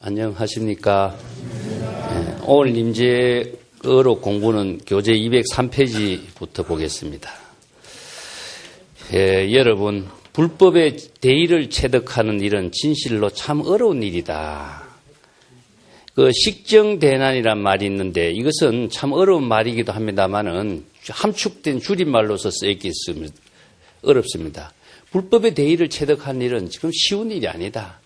안녕하십니까. 오늘 임재어록 공부는 교재 203페이지부터 보겠습니다. 여러분, 불법의 대의를 체득하는 일은 진실로 참 어려운 일이다. 그 식정대난이란 말이 있는데 이것은 참 어려운 말이기도 합니다만은 함축된 줄임말로서 쓰였기 때문에 어렵습니다. 불법의 대의를 체득하는 일은 지금 쉬운 일이 아니다.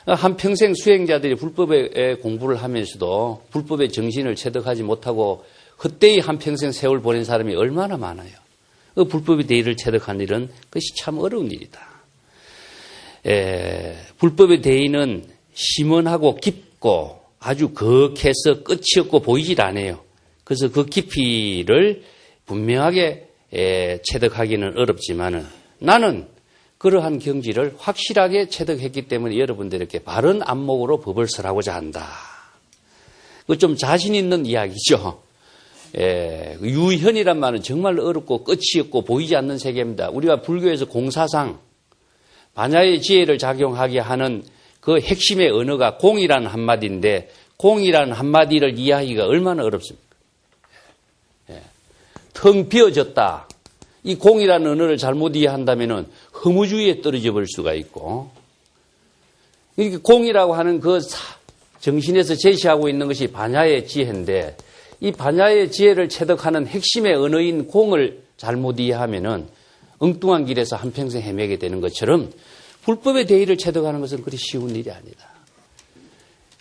한평생 수행자들이 불법의 공부를 하면서도 불법의 정신을 체득하지 못하고 헛되이 한평생 세월 보낸 사람이 얼마나 많아요. 그 불법의 대의를 체득하는 일은 그것이 참 어려운 일이다. 불법의 대의는 심원하고 깊고 아주 거룩해서 끝이 없고 보이질 않아요. 그래서 그 깊이를 분명하게 체득하기는 어렵지만은 나는 그러한 경지를 확실하게 체득했기 때문에 여러분들에게 바른 안목으로 법을 설하고자 한다. 그 좀 자신 있는 이야기죠. 유현이란 말은 정말 어렵고 끝이 없고 보이지 않는 세계입니다. 우리가 불교에서 공사상 반야의 지혜를 작용하게 하는 그 핵심의 언어가 공이라는 한마디인데 공이라는 한마디를 이해하기가 얼마나 어렵습니까? 텅 비어졌다. 이 공이라는 언어를 잘못 이해한다면은 허무주의에 떨어져 버릴 수가 있고, 이렇게 공이라고 하는 그 정신에서 제시하고 있는 것이 반야의 지혜인데, 이 반야의 지혜를 체득하는 핵심의 언어인 공을 잘못 이해하면은 엉뚱한 길에서 한평생 헤매게 되는 것처럼 불법의 대의를 체득하는 것은 그리 쉬운 일이 아니다.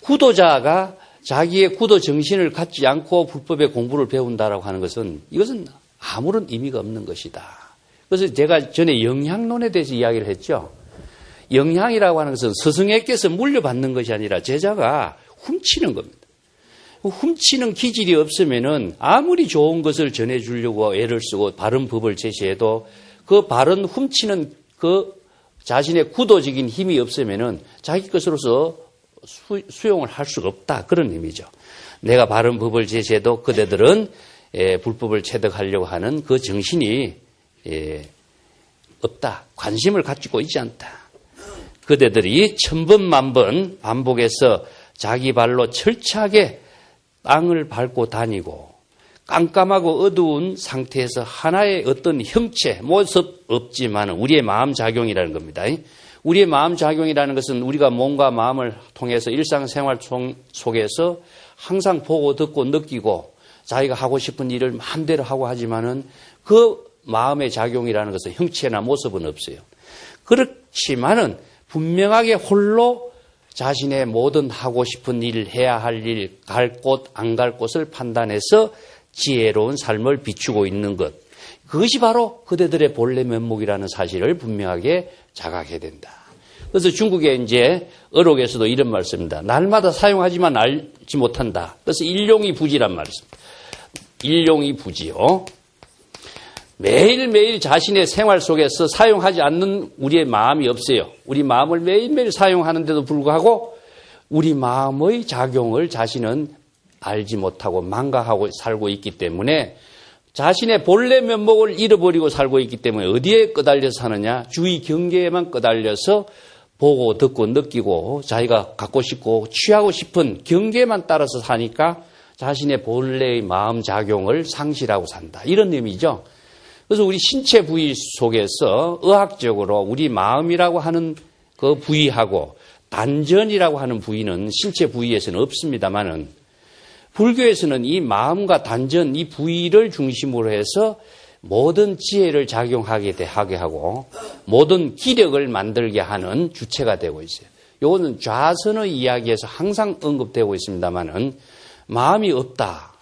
구도자가 자기의 구도 정신을 갖지 않고 불법의 공부를 배운다라고 하는 것은 이것은 아무런 의미가 없는 것이다. 그래서 제가 전에 영향론에 대해서 이야기를 했죠. 영향이라고 하는 것은 스승에게서 물려받는 것이 아니라 제자가 훔치는 겁니다. 훔치는 기질이 없으면은 아무리 좋은 것을 전해주려고 애를 쓰고 바른 법을 제시해도 그 바른 훔치는 그 자신의 구도적인 힘이 없으면은 자기 것으로서 수용을 할 수가 없다. 그런 의미죠. 내가 바른 법을 제시해도 그대들은 불법을 체득하려고 하는 그 정신이 없다. 관심을 가지고 있지 않다. 그대들이 천번만번 반복해서 자기 발로 철저하게 땅을 밟고 다니고 깜깜하고 어두운 상태에서 하나의 어떤 형체, 모습 없지만 우리의 마음작용이라는 겁니다. 우리의 마음작용이라는 것은 우리가 몸과 마음을 통해서 일상생활 속에서 항상 보고 듣고 느끼고 자기가 하고 싶은 일을 마음대로 하고 하지만은 그 마음의 작용이라는 것은 형체나 모습은 없어요. 그렇지만은 분명하게 홀로 자신의 모든 하고 싶은 일, 해야 할 일, 갈 곳, 안 갈 곳을 판단해서 지혜로운 삶을 비추고 있는 것. 그것이 바로 그대들의 본래 면목이라는 사실을 분명하게 자각해야 된다. 그래서 중국의 이제 어록에서도 이런 말씀입니다. 날마다 사용하지만 알지 못한다. 그래서 일용이 부지란 말입니다. 일용이 부지요. 매일매일 자신의 생활 속에서 사용하지 않는 우리의 마음이 없어요. 우리 마음을 매일매일 사용하는데도 불구하고 우리 마음의 작용을 자신은 알지 못하고 망각하고 살고 있기 때문에 자신의 본래 면목을 잃어버리고 살고 있기 때문에 어디에 끄달려서 사느냐? 주의 경계에만 끄달려서 보고 듣고 느끼고 자기가 갖고 싶고 취하고 싶은 경계만 따라서 사니까 자신의 본래의 마음 작용을 상실하고 산다. 이런 의미죠. 그래서 우리 신체 부위 속에서 의학적으로 우리 마음이라고 하는 그 부위하고 단전이라고 하는 부위는 신체 부위에서는 없습니다만은 불교에서는 이 마음과 단전, 이 부위를 중심으로 해서 모든 지혜를 작용하게 하고 모든 기력을 만들게 하는 주체가 되고 있어요. 이거는 좌선의 이야기에서 항상 언급되고 있습니다만은 마음이 없다.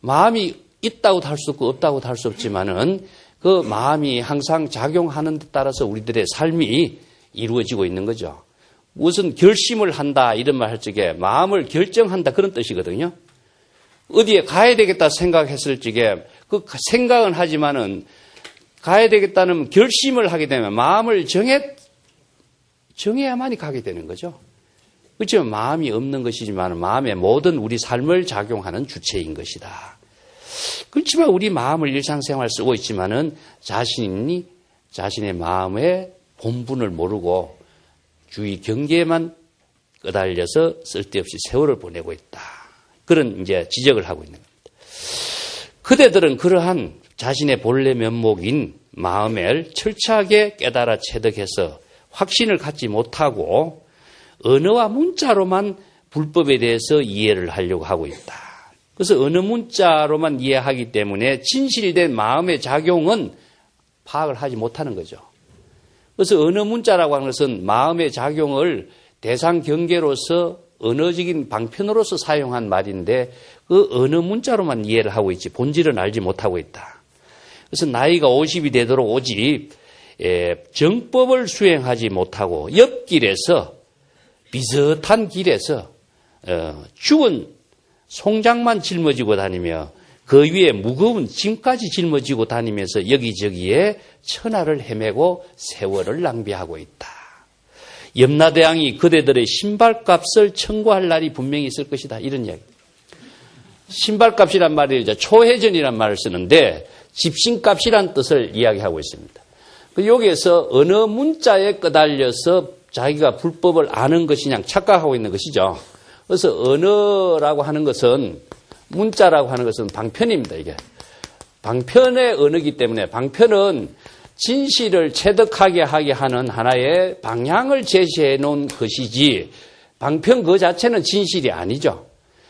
마음이 있다고도 할 수 없고 없다고도 할 수 없지만은 그 마음이 항상 작용하는 데 따라서 우리들의 삶이 이루어지고 있는 거죠. 무슨 결심을 한다 이런 말 할 적에 마음을 결정한다 그런 뜻이거든요. 어디에 가야 되겠다 생각했을 적에 그 생각은 하지만은 가야 되겠다는 결심을 하게 되면 마음을 정해야만이 가게 되는 거죠. 그렇지만 마음이 없는 것이지만 마음의 모든 우리 삶을 작용하는 주체인 것이다. 그렇지만 우리 마음을 일상생활 쓰고 있지만은 자신의 마음의 본분을 모르고 주의 경계에만 끄달려서 쓸데없이 세월을 보내고 있다. 그런 이제 지적을 하고 있는 겁니다. 그대들은 그러한 자신의 본래 면목인 마음을 철저하게 깨달아 체득해서 확신을 갖지 못하고 언어와 문자로만 불법에 대해서 이해를 하려고 하고 있다. 그래서 언어 문자로만 이해하기 때문에 진실된 마음의 작용은 파악을 하지 못하는 거죠. 그래서 언어 문자라고 하는 것은 마음의 작용을 대상 경계로서 언어적인 방편으로서 사용한 말인데 그 언어 문자로만 이해를 하고 있지 본질은 알지 못하고 있다. 그래서 나이가 50이 되도록 오직 정법을 수행하지 못하고 옆길에서 비슷한 길에서 죽은 송장만 짊어지고 다니며 그 위에 무거운 짐까지 짊어지고 다니면서 여기저기에 천하를 헤매고 세월을 낭비하고 있다. 염라대왕이 그대들의 신발값을 청구할 날이 분명히 있을 것이다. 이런 이야기. 신발값이란 말이 이제 초해전이란 말을 쓰는데 집신값이란 뜻을 이야기하고 있습니다. 여기에서 어느 문자에 끄달려서 자기가 불법을 아는 것이냐 착각하고 있는 것이죠. 그래서 언어라고 하는 것은 문자라고 하는 것은 방편입니다. 이게 방편의 언어이기 때문에 방편은 진실을 체득하게 하게 하는 하나의 방향을 제시해 놓은 것이지 방편 그 자체는 진실이 아니죠.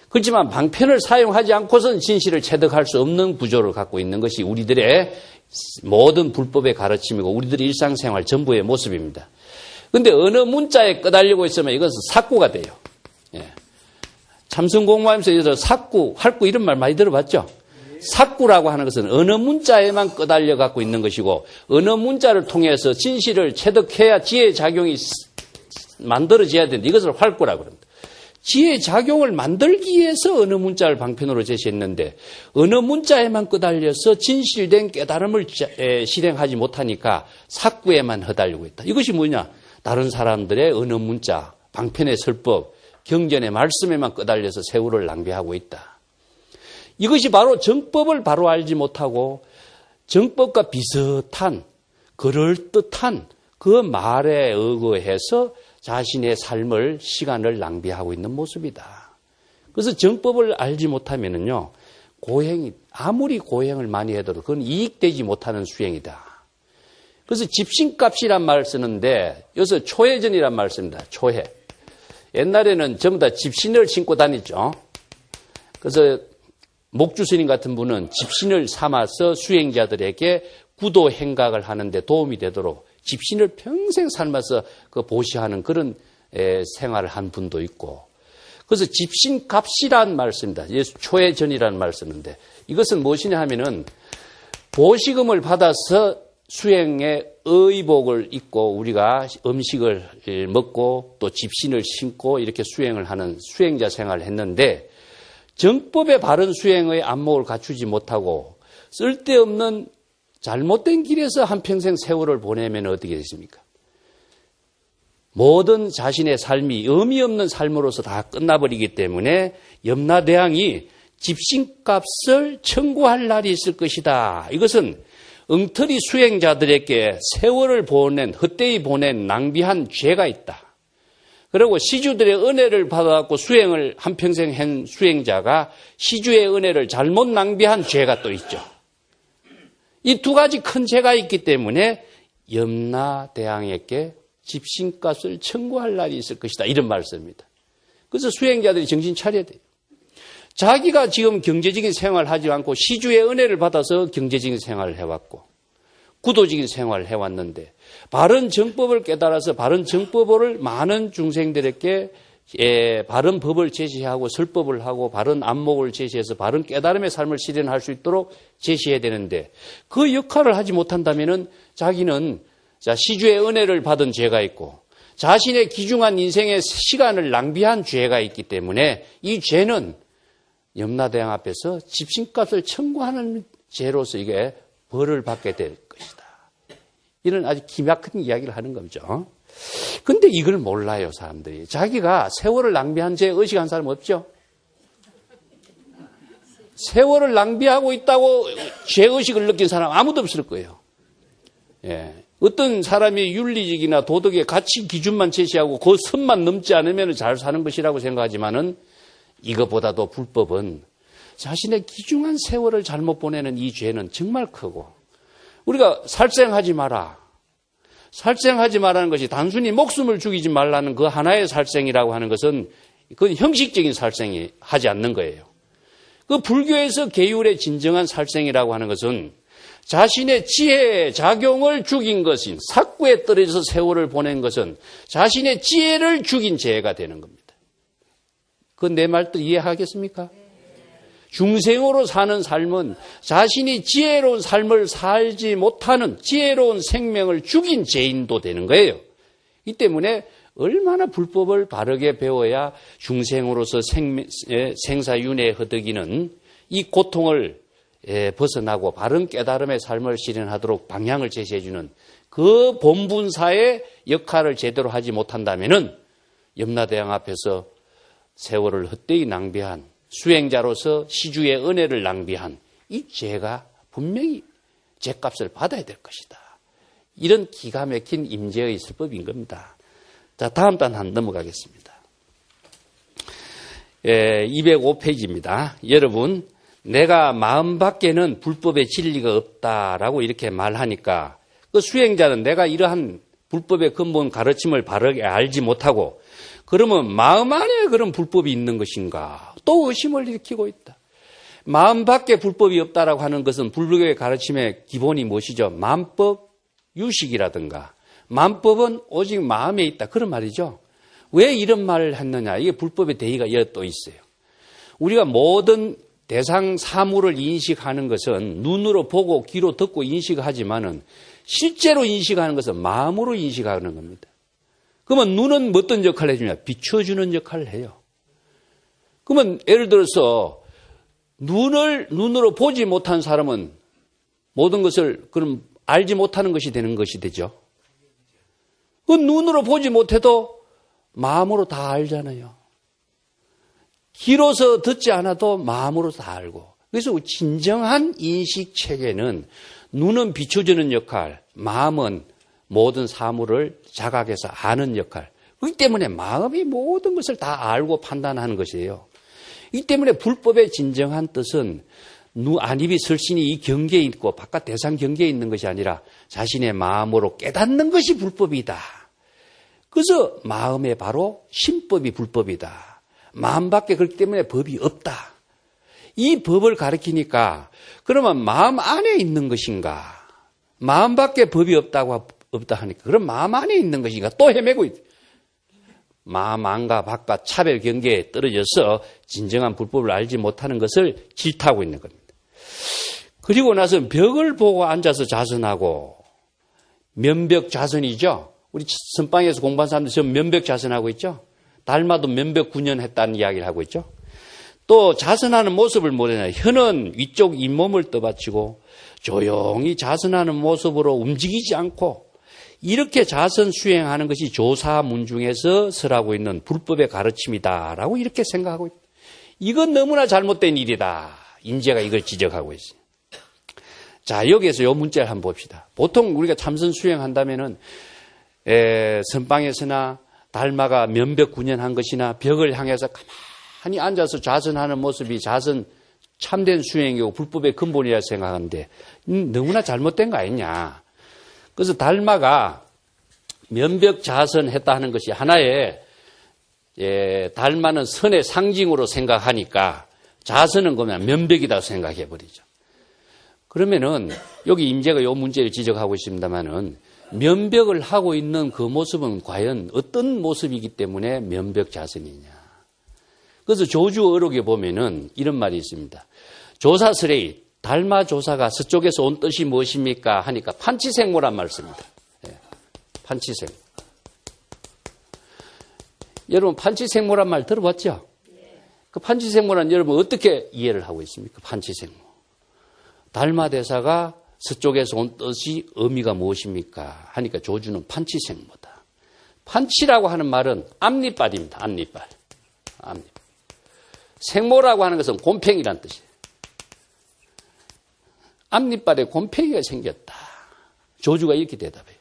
그렇지만 방편을 사용하지 않고서는 진실을 체득할 수 없는 구조를 갖고 있는 것이 우리들의 모든 불법의 가르침이고 우리들의 일상생활 전부의 모습입니다. 그런데 어느 문자에 끄달리고 있으면 이것은 삭구가 돼요. 예. 참선공부하면서 삭구, 활구 이런 말 많이 들어봤죠? 삭구라고 하는 것은 어느 문자에만 끄달려 갖고 있는 것이고 어느 문자를 통해서 진실을 체득해야 지혜의 작용이 만들어져야 되는데 이것을 활구라고 합니다. 지혜의 작용을 만들기 위해서 어느 문자를 방편으로 제시했는데 어느 문자에만 끄달려서 진실된 깨달음을 실행하지 못하니까 삭구에만 허달리고 있다. 이것이 뭐냐? 다른 사람들의 어느 문자, 방편의 설법, 경전의 말씀에만 끄달려서 세월을 낭비하고 있다. 이것이 바로 정법을 바로 알지 못하고 정법과 비슷한 그럴듯한 그 말에 의거해서 자신의 삶을 시간을 낭비하고 있는 모습이다. 그래서 정법을 알지 못하면은요 고행이 아무리 고행을 많이 해도 그건 이익되지 못하는 수행이다. 그래서 집신값이란 말을 쓰는데 여기서 초해전이란 말을 씁니다. 초해. 옛날에는 전부 다 집신을 신고 다녔죠. 그래서 목주스님 같은 분은 집신을 삼아서 수행자들에게 구도 행각을 하는데 도움이 되도록 집신을 평생 삶아서 그 보시하는 그런 생활을 한 분도 있고. 그래서 집신값이란 말을 씁니다. 초해전이라는 말을 쓰는데 이것은 무엇이냐 하면은 보시금을 받아서 수행의 의복을 입고 우리가 음식을 먹고 또 집신을 신고 이렇게 수행을 하는 수행자 생활을 했는데 정법의 바른 수행의 안목을 갖추지 못하고 쓸데없는 잘못된 길에서 한평생 세월을 보내면 어떻게 되십니까? 모든 자신의 삶이 의미 없는 삶으로서 다 끝나버리기 때문에 염라대왕이 집신값을 청구할 날이 있을 것이다. 이것은 엉터리 수행자들에게 세월을 보낸, 헛되이 보낸 낭비한 죄가 있다. 그리고 시주들의 은혜를 받아갖고 수행을 한평생 한 수행자가 시주의 은혜를 잘못 낭비한 죄가 또 있죠. 이 두 가지 큰 죄가 있기 때문에 염라대왕에게 집신값을 청구할 날이 있을 것이다. 이런 말씀입니다. 그래서 수행자들이 정신 차려야 돼요. 자기가 지금 경제적인 생활을 하지 않고 시주의 은혜를 받아서 경제적인 생활을 해왔고 구도적인 생활을 해왔는데 바른 정법을 깨달아서 바른 정법을 많은 중생들에게 바른 법을 제시하고 설법을 하고 바른 안목을 제시해서 바른 깨달음의 삶을 실현할 수 있도록 제시해야 되는데 그 역할을 하지 못한다면은 자기는 시주의 은혜를 받은 죄가 있고 자신의 귀중한 인생의 시간을 낭비한 죄가 있기 때문에 이 죄는 염라대왕 앞에서 집신값을 청구하는 죄로서 이게 벌을 받게 될 것이다. 이런 아주 기막힌 이야기를 하는 거죠. 근데 이걸 몰라요, 사람들이. 자기가 세월을 낭비한 죄 의식한 사람 없죠? 세월을 낭비하고 있다고 죄의식을 느낀 사람 아무도 없을 거예요. 예. 어떤 사람이 윤리적이나 도덕의 가치 기준만 제시하고 그 선만 넘지 않으면 잘 사는 것이라고 생각하지만은 이것보다도 불법은 자신의 귀중한 세월을 잘못 보내는 이 죄는 정말 크고, 우리가 살생하지 마라. 살생하지 말라는 것이 단순히 목숨을 죽이지 말라는 그 하나의 살생이라고 하는 것은 그건 형식적인 살생이 하지 않는 거예요. 그 불교에서 계율의 진정한 살생이라고 하는 것은 자신의 지혜, 작용을 죽인 것인, 삭구에 떨어져서 세월을 보낸 것은 자신의 지혜를 죽인 죄가 되는 겁니다. 그 내 말도 이해하겠습니까? 중생으로 사는 삶은 자신이 지혜로운 삶을 살지 못하는 지혜로운 생명을 죽인 죄인도 되는 거예요. 이 때문에 얼마나 불법을 바르게 배워야 중생으로서 생사윤회 허덕이는 이 고통을 벗어나고 바른 깨달음의 삶을 실현하도록 방향을 제시해주는 그 본분사의 역할을 제대로 하지 못한다면은 염라대왕 앞에서 세월을 헛되이 낭비한, 수행자로서 시주의 은혜를 낭비한 이 죄가 분명히 죄값을 받아야 될 것이다. 이런 기가 막힌 임재의 설법인 겁니다. 자, 다음 단 한 넘어가겠습니다. 205페이지입니다. 여러분, 내가 마음 밖에는 불법의 진리가 없다라고 이렇게 말하니까 그 수행자는 내가 이러한 불법의 근본 가르침을 바르게 알지 못하고 그러면 마음 안에 그런 불법이 있는 것인가? 또 의심을 일으키고 있다. 마음 밖에 불법이 없다라고 하는 것은 불교의 가르침의 기본이 무엇이죠? 만법, 유식이라든가 만법은 오직 마음에 있다. 그런 말이죠. 왜 이런 말을 했느냐? 이게 불법의 대의가 또 있어요. 우리가 모든 대상 사물을 인식하는 것은 눈으로 보고 귀로 듣고 인식하지만은 실제로 인식하는 것은 마음으로 인식하는 겁니다. 그러면 눈은 어떤 역할을 해주냐? 비춰주는 역할을 해요. 그러면 예를 들어서 눈으로 보지 못한 사람은 모든 것을 그럼 알지 못하는 것이 되는 것이 되죠. 그 눈으로 보지 못해도 마음으로 다 알잖아요. 귀로서 듣지 않아도 마음으로 다 알고. 그래서 진정한 인식 체계는 눈은 비춰주는 역할, 마음은 모든 사물을 자각해서 아는 역할. 그렇기 때문에 마음이 모든 것을 다 알고 판단하는 것이에요. 이 때문에 불법의 진정한 뜻은 안입이 설신이 이 경계에 있고 바깥 대상 경계에 있는 것이 아니라 자신의 마음으로 깨닫는 것이 불법이다. 그래서 마음에 바로 신법이 불법이다. 마음밖에 그렇기 때문에 법이 없다. 이 법을 가르치니까 그러면 마음 안에 있는 것인가? 마음밖에 법이 없다 하니까 그럼 마음 안에 있는 것인가? 또 헤매고 있다. 마음 안과 바깥 차별 경계에 떨어져서 진정한 불법을 알지 못하는 것을 질타하고 있는 겁니다. 그리고 나서 벽을 보고 앉아서 자선하고 면벽 자선이죠. 우리 선방에서 공부한 사람들 지금 면벽 자선하고 있죠. 달마도 면벽 9년 했다는 이야기를 하고 있죠. 또 자선하는 모습을 뭐냐? 혀는 위쪽 잇몸을 떠받치고 조용히 자선하는 모습으로 움직이지 않고 이렇게 자선 수행하는 것이 조사문중에서 설하고 있는 불법의 가르침이다라고 이렇게 생각하고 있다. 이건 너무나 잘못된 일이다. 인재가 이걸 지적하고 있어요. 자, 여기에서 이 문자를 한번 봅시다. 보통 우리가 참선 수행한다면은 선방에서나 달마가 면벽 9년 한 것이나 벽을 향해서 가만히 앉아서 자선하는 모습이 자선 참된 수행이고 불법의 근본이라 생각하는데 너무나 잘못된 거 아니냐. 그래서 달마가 면벽 자선했다 하는 것이 하나의 달마는 선의 상징으로 생각하니까 자선은 그냥 면벽이라고 생각해 버리죠. 그러면은 여기 임재가 이 문제를 지적하고 있습니다만은 면벽을 하고 있는 그 모습은 과연 어떤 모습이기 때문에 면벽 자선이냐. 그래서 조주 어록에 보면은 이런 말이 있습니다. 조사스레이, 달마 조사가 서쪽에서 온 뜻이 무엇입니까? 하니까 판치생모란 말을 씁니다. 판치생모. 여러분 판치생모란 말 들어봤죠? 그 판치생모란 여러분 어떻게 이해를 하고 있습니까? 판치생모. 달마 대사가 서쪽에서 온 뜻이 의미가 무엇입니까? 하니까 조주는 판치생모다. 판치라고 하는 말은 앞니빨입니다. 앞니빨. 생모라고 하는 것은 곰팽이란 뜻이에요. 앞니빨에 곰팽이가 생겼다. 조주가 이렇게 대답해요.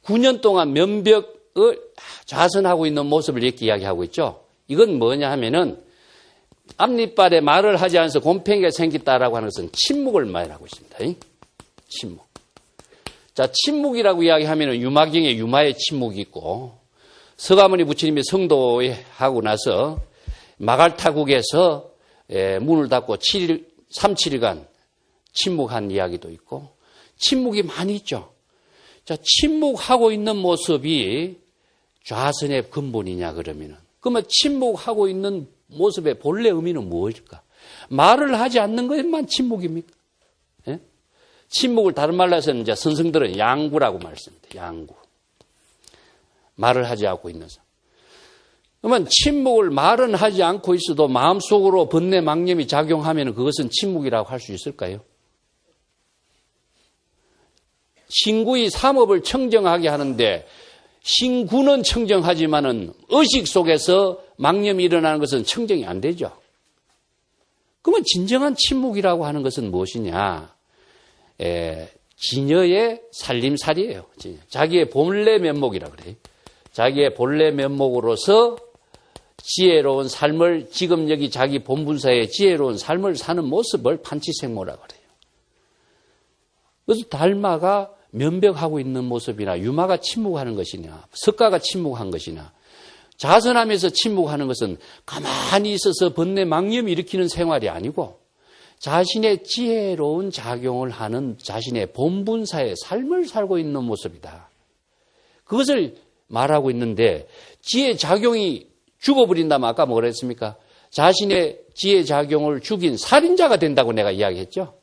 9년 동안 면벽을 좌선하고 있는 모습을 이렇게 이야기하고 있죠. 이건 뭐냐 하면은 앞니빨에 말을 하지 않아서 곰팡이가 생겼다라고 하는 것은 침묵을 말하고 있습니다. 침묵. 자, 침묵이라고 이야기하면은 유마경에 유마의 침묵이 있고 서가모니 부처님이 성도에 하고 나서 마갈타국에서 문을 닫고 3-7일간 침묵한 이야기도 있고 침묵이 많이 있죠. 자, 침묵하고 있는 모습이 좌선의 근본이냐 그러면은 그러면 침묵하고 있는 모습의 본래 의미는 무엇일까? 말을 하지 않는 것만 침묵입니까? 예? 침묵을 다른 말로 해서는 이제 선생들은 양구라고 말씀합니다. 양구. 말을 하지 않고 있는 사람. 그러면 침묵을 말은 하지 않고 있어도 마음속으로 번뇌 망념이 작용하면 그것은 침묵이라고 할 수 있을까요? 신구의 삼업을 청정하게 하는데 신구는 청정하지만은 의식 속에서 망념이 일어나는 것은 청정이 안 되죠. 그러면 진정한 침묵이라고 하는 것은 무엇이냐? 진여의 살림살이에요. 자기의 본래 면목이라고 그래요. 자기의 본래 면목으로서 지혜로운 삶을 지금 여기 자기 본분사의 지혜로운 삶을 사는 모습을 판치생모라고 그래요. 그래서 달마가 면벽하고 있는 모습이나 유마가 침묵하는 것이냐 석가가 침묵한 것이냐 자선하면서 침묵하는 것은 가만히 있어서 번뇌 망념이 일으키는 생활이 아니고 자신의 지혜로운 작용을 하는 자신의 본분사의 삶을 살고 있는 모습이다. 그것을 말하고 있는데 지혜 작용이 죽어버린다면 아까 뭐라 했습니까? 자신의 지혜 작용을 죽인 살인자가 된다고 내가 이야기했죠.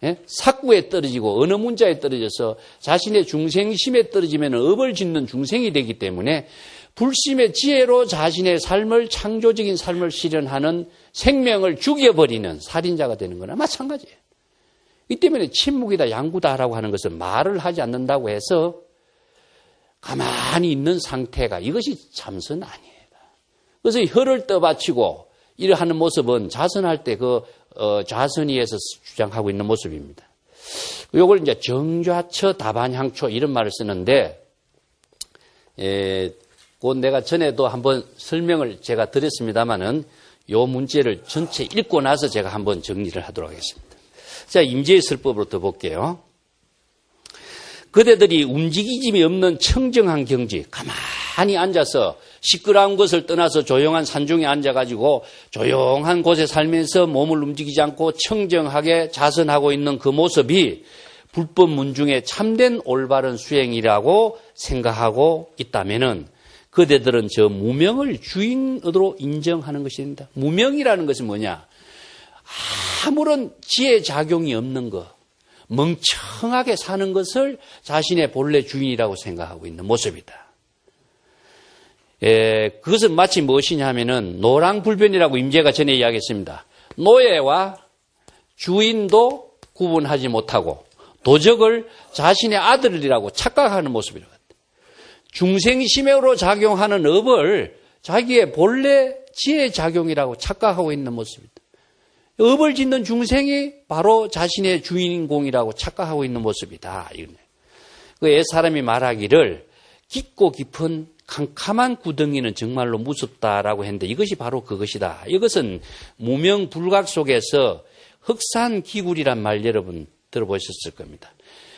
예? 사구에 떨어지고 어느 문자에 떨어져서 자신의 중생심에 떨어지면 업을 짓는 중생이 되기 때문에 불심의 지혜로 자신의 삶을 창조적인 삶을 실현하는 생명을 죽여버리는 살인자가 되는 거나 마찬가지예요. 이 때문에 침묵이다 양구다라고 하는 것은 말을 하지 않는다고 해서 가만히 있는 상태가 이것이 참선 아니에요. 그래서 혀를 떠받치고 이러하는 모습은 자선할 때 좌선위에서 주장하고 있는 모습입니다. 이걸 이제 정좌처 다반향초 이런 말을 쓰는데, 곧 내가 전에도 한번 설명을 제가 드렸습니다만은 요 문제를 전체 읽고 나서 제가 한번 정리를 하도록 하겠습니다. 자, 임재의 설법으로 더 볼게요. 그대들이 움직이짐이 없는 청정한 경지, 가만히 앉아서 시끄러운 것을 떠나서 조용한 산중에 앉아가지고 조용한 곳에 살면서 몸을 움직이지 않고 청정하게 자선하고 있는 그 모습이 불법 문중의 참된 올바른 수행이라고 생각하고 있다면은 그대들은 저 무명을 주인으로 인정하는 것입니다. 무명이라는 것이 뭐냐? 아무런 지혜 작용이 없는 것. 멍청하게 사는 것을 자신의 본래 주인이라고 생각하고 있는 모습이다. 그것은 마치 무엇이냐 하면은 노랑불변이라고 임재가 전에 이야기했습니다. 노예와 주인도 구분하지 못하고 도적을 자신의 아들이라고 착각하는 모습이라고 합니다. 중생심으로 작용하는 업을 자기의 본래 지혜 작용이라고 착각하고 있는 모습입니다. 업을 짓는 중생이 바로 자신의 주인공이라고 착각하고 있는 모습이다. 그 옛사람이 말하기를 깊고 깊은 캄캄한 구덩이는 정말로 무섭다라고 했는데 이것이 바로 그것이다. 이것은 무명불각 속에서 흑산기굴이란 말 여러분 들어보셨을 겁니다.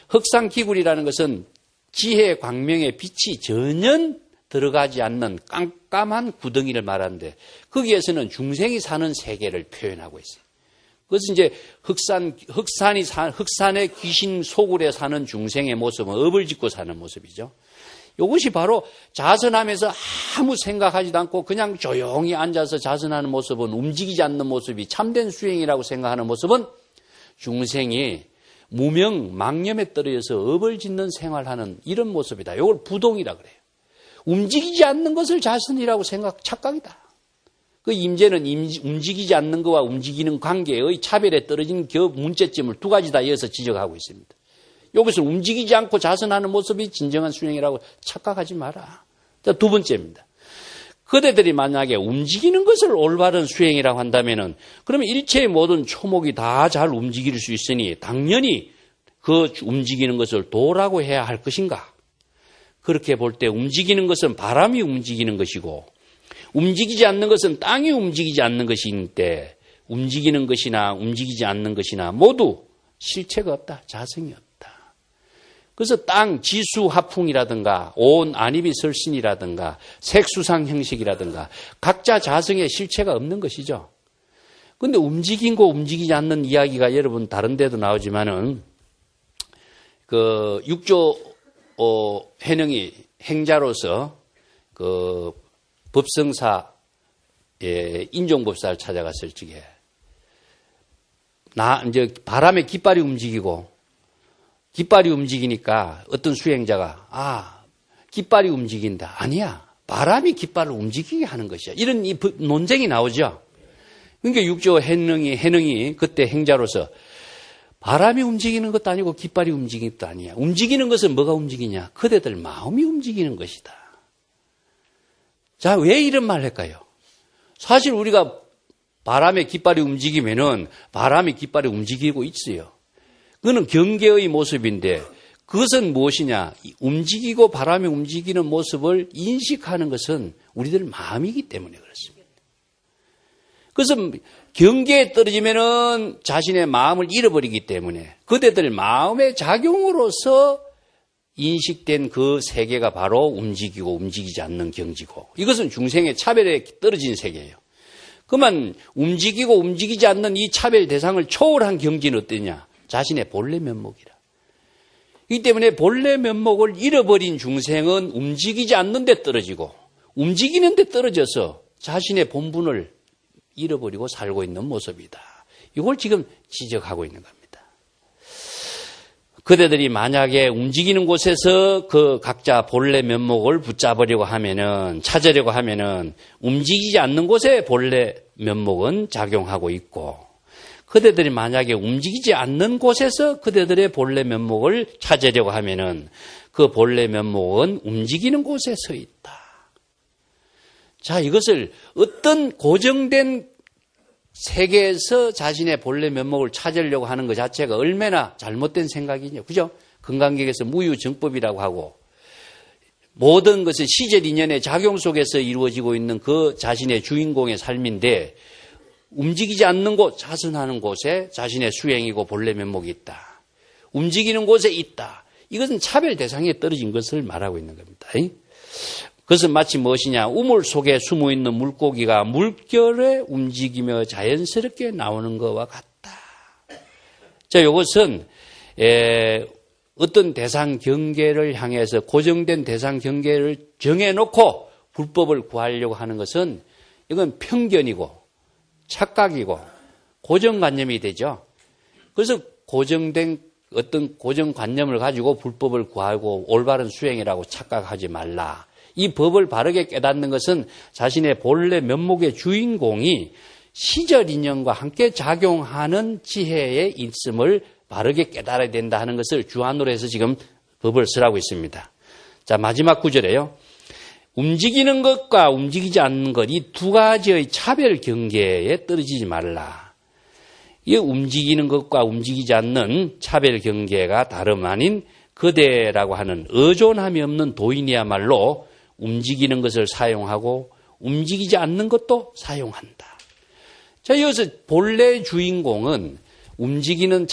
흑산기굴이라는 것은 지혜 광명의 빛이 전혀 들어가지 않는 깜깜한 구덩이를 말하는데 거기에서는 중생이 사는 세계를 표현하고 있어요. 그것은 이제 흑산의 귀신 소굴에 사는 중생의 모습은 업을 짓고 사는 모습이죠. 이것이 바로 자선하면서 아무 생각하지도 않고 그냥 조용히 앉아서 자선하는 모습은 움직이지 않는 모습이 참된 수행이라고 생각하는 모습은 중생이 무명, 망념에 떨어져서 업을 짓는 생활하는 이런 모습이다. 이걸 부동이라 그래요. 움직이지 않는 것을 자선이라고 착각이다. 그 임재는 움직이지 않는 것과 움직이는 관계의 차별에 떨어진 문제점을 두 가지 다 이어서 지적하고 있습니다. 여기서 움직이지 않고 자선하는 모습이 진정한 수행이라고 착각하지 마라. 자, 두 번째입니다. 그대들이 만약에 움직이는 것을 올바른 수행이라고 한다면은 그러면 일체의 모든 초목이 다 잘 움직일 수 있으니 당연히 그 움직이는 것을 도라고 해야 할 것인가? 그렇게 볼 때 움직이는 것은 바람이 움직이는 것이고 움직이지 않는 것은 땅이 움직이지 않는 것인데 움직이는 것이나 움직이지 않는 것이나 모두 실체가 없다. 자성이 없다. 그래서 땅 지수 화풍이라든가 온 안입이 설신이라든가 색수상 형식이라든가 각자 자성의 실체가 없는 것이죠. 그런데 움직이고 움직이지 않는 이야기가 여러분 다른 데도 나오지만은 그 육조 해능이 행자로서 그 법성사 인종법사를 찾아갔을 적에 이제 바람에 깃발이 움직이니까 어떤 수행자가 깃발이 움직인다. 아니야. 바람이 깃발을 움직이게 하는 것이야. 이런 이 논쟁이 나오죠. 그러니까 육조 해능이 그때 행자로서 바람이 움직이는 것도 아니고 깃발이 움직이는 것도 아니야. 움직이는 것은 뭐가 움직이냐? 그대들 마음이 움직이는 것이다. 자, 왜 이런 말을 할까요? 사실 우리가 바람에 깃발이 움직이면은 바람이 깃발이 움직이고 있어요. 그거는 경계의 모습인데 그것은 무엇이냐? 움직이고 바람이 움직이는 모습을 인식하는 것은 우리들 마음이기 때문에 그렇습니다. 그래서 경계에 떨어지면은 자신의 마음을 잃어버리기 때문에 그대들 마음의 작용으로서 인식된 그 세계가 바로 움직이고 움직이지 않는 경지고 이것은 중생의 차별에 떨어진 세계예요. 그만 움직이고 움직이지 않는 이 차별 대상을 초월한 경지는 어떠냐? 자신의 본래 면목이라. 이 때문에 본래 면목을 잃어버린 중생은 움직이지 않는 데 떨어지고 움직이는 데 떨어져서 자신의 본분을 잃어버리고 살고 있는 모습이다. 이걸 지금 지적하고 있는 겁니다. 그대들이 만약에 움직이는 곳에서 그 각자 본래 면목을 붙잡으려고 하면은, 찾으려고 하면은 움직이지 않는 곳에 본래 면목은 작용하고 있고, 그대들이 만약에 움직이지 않는 곳에서 그대들의 본래 면목을 찾으려고 하면은 그 본래 면목은 움직이는 곳에 서 있다. 자, 이것을 어떤 고정된 세계에서 자신의 본래 면목을 찾으려고 하는 것 자체가 얼마나 잘못된 생각이냐. 그죠? 금강경에서 무유정법이라고 하고 모든 것은 시절 인연의 작용 속에서 이루어지고 있는 그 자신의 주인공의 삶인데 움직이지 않는 곳, 자선하는 곳에 자신의 수행이고 본래 면목이 있다. 움직이는 곳에 있다. 이것은 차별 대상에 떨어진 것을 말하고 있는 겁니다. 그것은 마치 무엇이냐? 우물 속에 숨어있는 물고기가 물결에 움직이며 자연스럽게 나오는 것과 같다. 자, 이것은 어떤 대상 경계를 향해서 고정된 대상 경계를 정해놓고 불법을 구하려고 하는 것은 이건 편견이고 착각이고 고정관념이 되죠. 그래서 고정된 어떤 고정관념을 가지고 불법을 구하고 올바른 수행이라고 착각하지 말라. 이 법을 바르게 깨닫는 것은 자신의 본래 면목의 주인공이 시절 인연과 함께 작용하는 지혜에 있음을 바르게 깨달아야 된다 하는 것을 주안으로 해서 지금 법을 쓰라고 있습니다. 자, 마지막 구절에요. 움직이는 것과 움직이지 않는 것, 이 두 가지의 차별 경계에 떨어지지 말라. 이 움직이는 것과 움직이지 않는 차별 경계가 다름 아닌 그대라고 하는 의존함이 없는 도인이야말로 움직이는 것을 사용하고 움직이지 않는 것도 사용한다. 자, 여기서 본래 주인공은 움직이지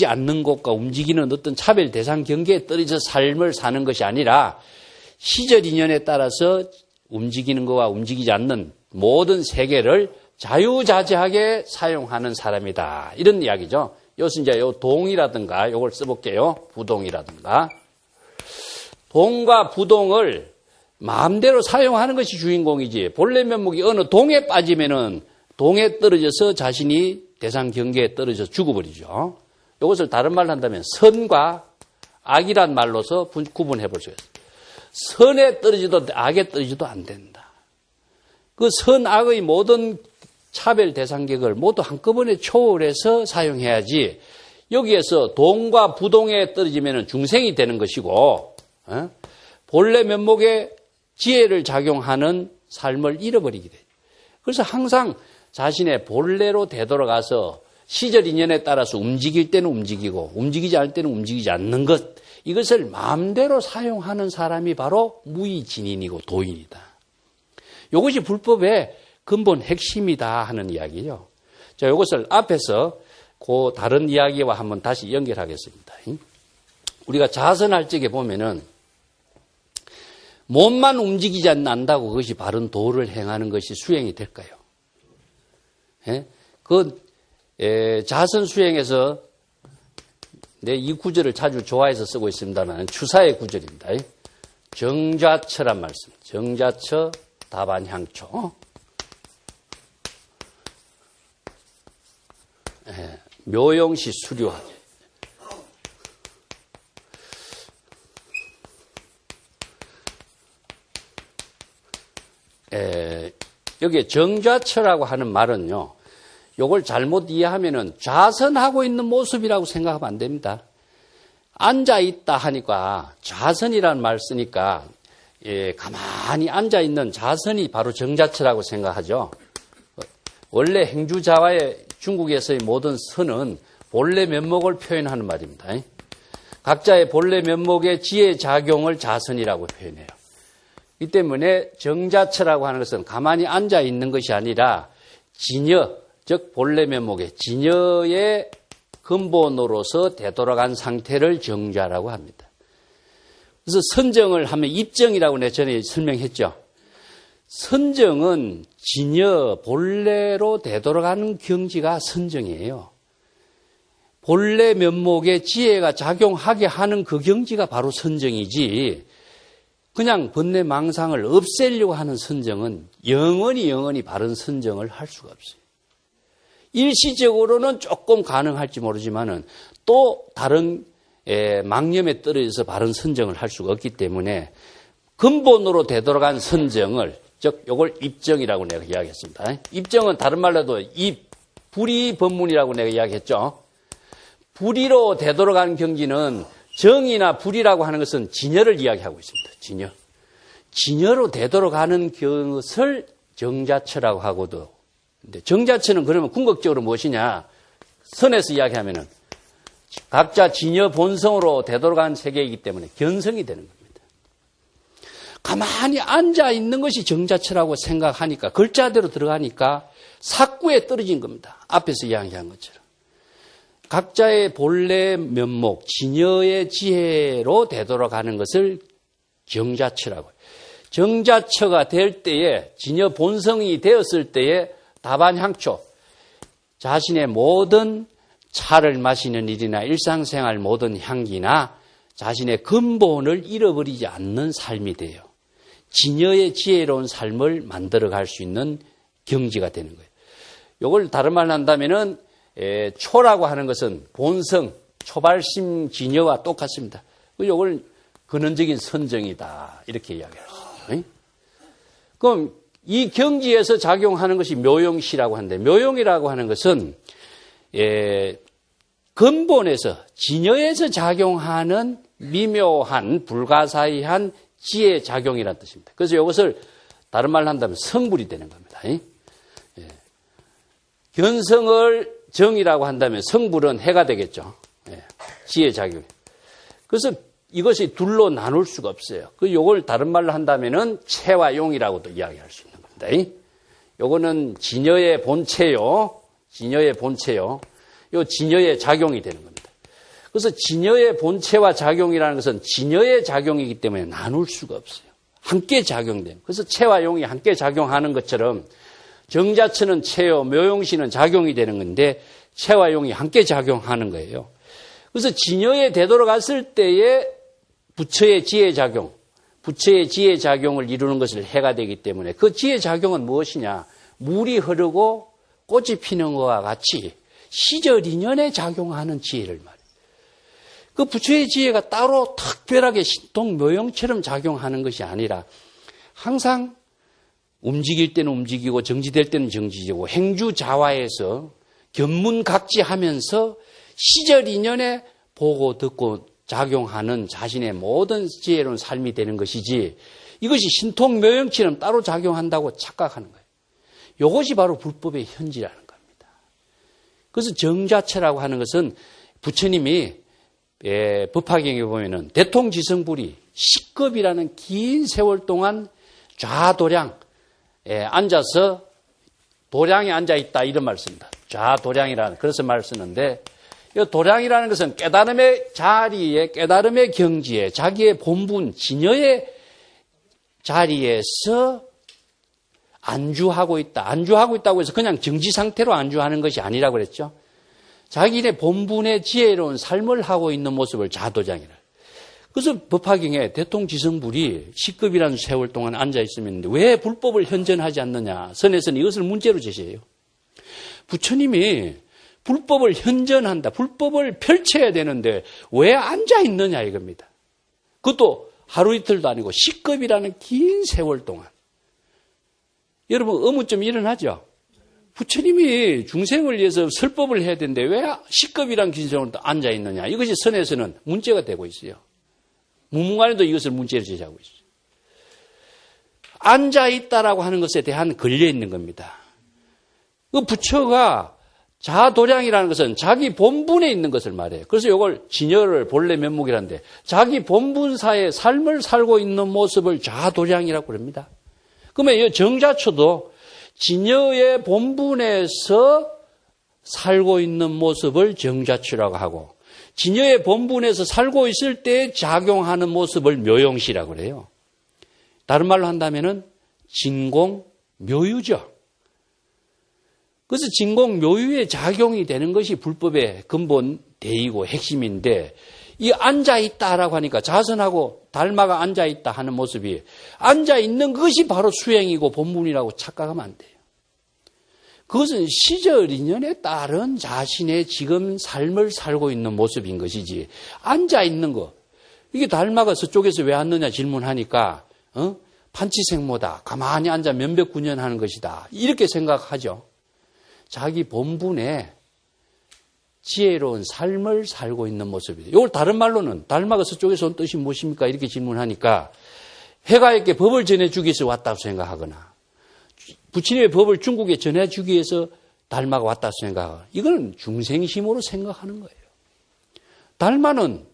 않는 것과 움직이는 어떤 차별 대상 경계에 떨어져 삶을 사는 것이 아니라 시절 인연에 따라서 움직이는 것과 움직이지 않는 모든 세계를 자유자재하게 사용하는 사람이다. 이런 이야기죠. 여기서 이제 요 동이라든가 요걸 써볼게요. 부동이라든가. 동과 부동을 마음대로 사용하는 것이 주인공이지 본래 면목이 어느 동에 빠지면은 동에 떨어져서 자신이 대상 경계에 떨어져서 죽어버리죠. 이것을 다른 말로 한다면 선과 악이란 말로서 구분해 볼 수 있어요. 선에 떨어지도 악에 떨어지도 안 된다. 그 선악의 모든 차별 대상격을 모두 한꺼번에 초월해서 사용해야지 여기에서 동과 부동에 떨어지면 중생이 되는 것이고 본래 면목에 지혜를 작용하는 삶을 잃어버리게 돼요. 그래서 항상 자신의 본래로 되돌아가서 시절 인연에 따라서 움직일 때는 움직이고 움직이지 않을 때는 움직이지 않는 것, 이것을 마음대로 사용하는 사람이 바로 무의진인이고 도인이다. 이것이 불법의 근본 핵심이다 하는 이야기예요. 자, 이것을 앞에서 그 다른 이야기와 한번 다시 연결하겠습니다. 우리가 자선할 적에 보면은 몸만 움직이지 않는다고 그것이 바른 도를 행하는 것이 수행이 될까요? 예? 자선 수행에서 이 구절을 자주 좋아해서 쓰고 있습니다만 추사의 구절입니다. 정좌처란 말씀. 정좌처 다반향초. 묘용시 수료하게. 여기에 정좌처라고 하는 말은요, 요걸 잘못 이해하면은 좌선하고 있는 모습이라고 생각하면 안 됩니다. 앉아있다 하니까 좌선이라는 말 쓰니까, 가만히 앉아있는 좌선이 바로 정좌처라고 생각하죠. 원래 행주자와의 중국에서의 모든 선은 본래 면목을 표현하는 말입니다. 각자의 본래 면목의 지혜 작용을 자선이라고 표현해요. 이 때문에 정자처라고 하는 것은 가만히 앉아 있는 것이 아니라 진여, 즉 본래 면목의 진여의 근본으로서 되돌아간 상태를 정자라고 합니다. 그래서 선정을 하면 입정이라고 내가 전에 설명했죠. 선정은 진여, 본래로 되돌아가는 경지가 선정이에요. 본래 면목의 지혜가 작용하게 하는 그 경지가 바로 선정이지, 그냥 번뇌 망상을 없애려고 하는 선정은 영원히 바른 선정을 할 수가 없어요. 일시적으로는 조금 가능할지 모르지만은 또 다른 망념에 떨어져서 바른 선정을 할 수가 없기 때문에 근본으로 되돌아간 선정을, 즉 요걸 입정이라고 내가 이야기했습니다. 입정은 다른 말로 해도 불의 법문이라고 내가 이야기했죠. 불의로 되돌아가는 경지는 정이나 불이라고 하는 것은 진여를 이야기하고 있습니다. 진여. 진여로 되돌아가는 것을 정자처라고 하고도. 근데 정자처는 그러면 궁극적으로 무엇이냐? 선에서 이야기하면은 각자 진여 본성으로 되돌아가는 세계이기 때문에 견성이 되는 겁니다. 가만히 앉아 있는 것이 정자처라고 생각하니까, 글자대로 들어가니까 삭구에 떨어진 겁니다. 앞에서 이야기한 것처럼. 각자의 본래 면목, 진여의 지혜로 되돌아가는 것을 정자처라고 해요. 정자처가 될 때에, 진여 본성이 되었을 때에 다반향초, 자신의 모든 차를 마시는 일이나 일상생활 모든 향기나 자신의 근본을 잃어버리지 않는 삶이 돼요. 진여의 지혜로운 삶을 만들어갈 수 있는 경지가 되는 거예요. 이걸 다른 말로 한다면은 초라고 하는 것은 본성, 초발심 진여와 똑같습니다. 이걸 근원적인 선정이다, 이렇게 이야기할 수 있어요. 그럼 이 경지에서 작용하는 것이 묘용시라고 하는데, 묘용이라고 하는 것은 근본에서, 진여에서 작용하는 미묘한 불가사의한 지혜 작용이라는 뜻입니다. 그래서 이것을 다른 말로 한다면 성불이 되는 겁니다. 견성을 정이라고 한다면 성불은 해가 되겠죠. 지혜 작용. 그래서 이것이 둘로 나눌 수가 없어요. 요걸 다른 말로 한다면은 체와 용이라고도 이야기할 수 있는 겁니다. 요거는 진여의 본체요. 진여의 본체요. 요 진여의 작용이 되는 겁니다. 그래서 진여의 본체와 작용이라는 것은 진여의 작용이기 때문에 나눌 수가 없어요. 함께 작용돼요. 그래서 체와 용이 함께 작용하는 것처럼 정자처는 체요, 묘용시는 작용이 되는 건데 체와 용이 함께 작용하는 거예요. 그래서 진여에 되돌아갔을 때에 부처의 지혜작용, 부처의 지혜작용을 이루는 것을 해가 되기 때문에 그 지혜작용은 무엇이냐? 물이 흐르고 꽃이 피는 것과 같이 시절 인연에 작용하는 지혜를 말해요. 그 부처의 지혜가 따로 특별하게 신통 묘용처럼 작용하는 것이 아니라 항상 움직일 때는 움직이고 정지될 때는 정지되고 행주자화에서 견문각지하면서 시절 인연에 보고 듣고 작용하는 자신의 모든 지혜로운 삶이 되는 것이지, 이것이 신통 묘용처럼 따로 작용한다고 착각하는 거예요. 이것이 바로 불법의 현지라는 겁니다. 그래서 정자체라고 하는 것은 부처님이 법화경에 보면은 대통지성불이 식겁이라는 긴 세월 동안 좌도량 앉아서 도량에 앉아 있다 이런 말 씁니다. 좌도량이라는 그래서 말 쓰는데 이 도량이라는 것은 깨달음의 자리에 깨달음의 경지에 자기의 본분 진여의 자리에서 안주하고 있다. 안주하고 있다고 해서 그냥 정지 상태로 안주하는 것이 아니라고 그랬죠. 자기네 본분의 지혜로운 삶을 하고 있는 모습을 좌도량이라. 그래서 법화경에 대통지성불이 식겁이라는 세월 동안 앉아 있으면 왜 불법을 현전하지 않느냐. 선에서는 이것을 문제로 제시해요. 부처님이 불법을 현전한다. 불법을 펼쳐야 되는데 왜 앉아 있느냐 이겁니다. 그것도 하루 이틀도 아니고 식겁이라는 긴 세월 동안. 여러분 의문점 일어나죠? 부처님이 중생을 위해서 설법을 해야 되는데 왜 식겁이라는 긴 세월 동안 앉아 있느냐. 이것이 선에서는 문제가 되고 있어요. 무문관에도 이것을 문제로 제시하고 있어요. 앉아 있다라고 하는 것에 대한 걸려 있는 겁니다. 그 부처가 자도량이라는 것은 자기 본분에 있는 것을 말해요. 그래서 이걸 진여를 본래 면목이라는데 자기 본분사의 삶을 살고 있는 모습을 자도량이라고 그럽니다. 그러면 이 정자초도 진여의 본분에서 살고 있는 모습을 정자초라고 하고 진여의 본분에서 살고 있을 때 작용하는 모습을 묘용시라고 그래요. 다른 말로 한다면은 진공묘유죠. 그래서 진공묘유의 작용이 되는 것이 불법의 근본 대의고 핵심인데 이 앉아있다라고 하니까 자선하고 달마가 앉아있다 하는 모습이 앉아있는 것이 바로 수행이고 본분이라고 착각하면 안 돼요. 그것은 시절 인연에 따른 자신의 지금 삶을 살고 있는 모습인 것이지 앉아있는 거 이게 달마가 서쪽에서 왜 왔느냐 질문하니까 판치생모다 가만히 앉아 면백군연하는 것이다 이렇게 생각하죠. 자기 본분에 지혜로운 삶을 살고 있는 모습이에요. 이걸 다른 말로는 달마가 서쪽에서 온 뜻이 무엇입니까? 이렇게 질문하니까 해가에게 법을 전해주기 위해서 왔다고 생각하거나 부처님의 법을 중국에 전해주기 위해서 달마가 왔다고 생각하거나 이거는 중생심으로 생각하는 거예요. 달마는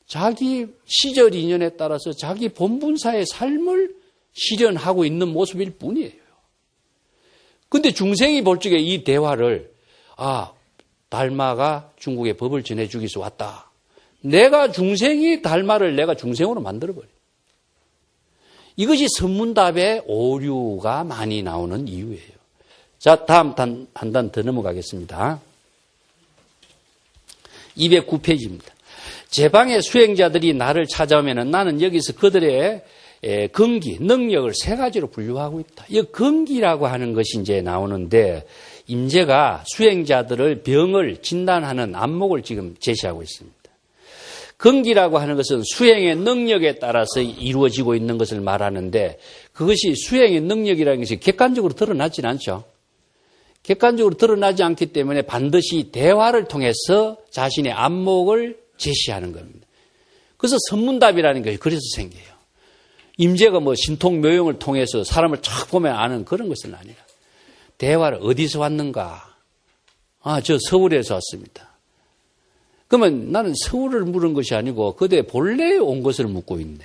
자기 시절 인연에 따라서 자기 본분사의 삶을 실현하고 있는 모습일 뿐이에요. 근데 중생이 볼 적에 이 대화를 달마가 중국에 법을 전해주기 위해서 왔다. 내가 중생이 달마를 내가 중생으로 만들어버려요. 이것이 선문답의 오류가 많이 나오는 이유예요. 자, 다음 한 단 더 넘어가겠습니다. 209페이지입니다. 제방의 수행자들이 나를 찾아오면 나는 여기서 그들의 근기, 능력을 세 가지로 분류하고 있다. 이 근기라고 하는 것이 이제 나오는데 임재가 수행자들을 병을 진단하는 안목을 지금 제시하고 있습니다. 근기라고 하는 것은 수행의 능력에 따라서 이루어지고 있는 것을 말하는데 그것이 수행의 능력이라는 것이 객관적으로 드러나지는 않죠. 객관적으로 드러나지 않기 때문에 반드시 대화를 통해서 자신의 안목을 제시하는 겁니다. 그래서 선문답이라는 것이 그래서 생겨요. 임재가 신통묘용을 통해서 사람을 쫙 보면 아는 그런 것은 아니라 대화를 어디서 왔는가? 저 서울에서 왔습니다. 그러면 나는 서울을 물은 것이 아니고 그대 본래에 온 것을 묻고 있네.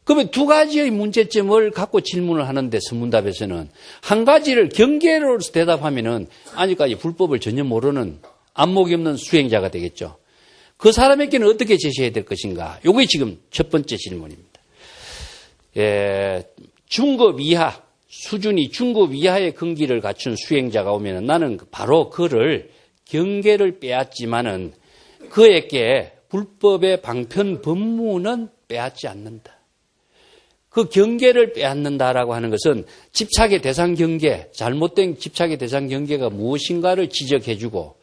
그러면 두 가지의 문제점을 갖고 질문을 하는데 선문답에서는 한 가지를 경계로서 대답하면은 아직까지 불법을 전혀 모르는 안목이 없는 수행자가 되겠죠. 그 사람에게는 어떻게 제시해야 될 것인가? 이게 지금 첫 번째 질문입니다. 중급 이하, 수준이 중급 이하의 근기를 갖춘 수행자가 오면 나는 바로 그를 경계를 빼앗지만은 그에게 불법의 방편 법문은 빼앗지 않는다. 그 경계를 빼앗는다라고 하는 것은 집착의 대상 경계, 잘못된 집착의 대상 경계가 무엇인가를 지적해주고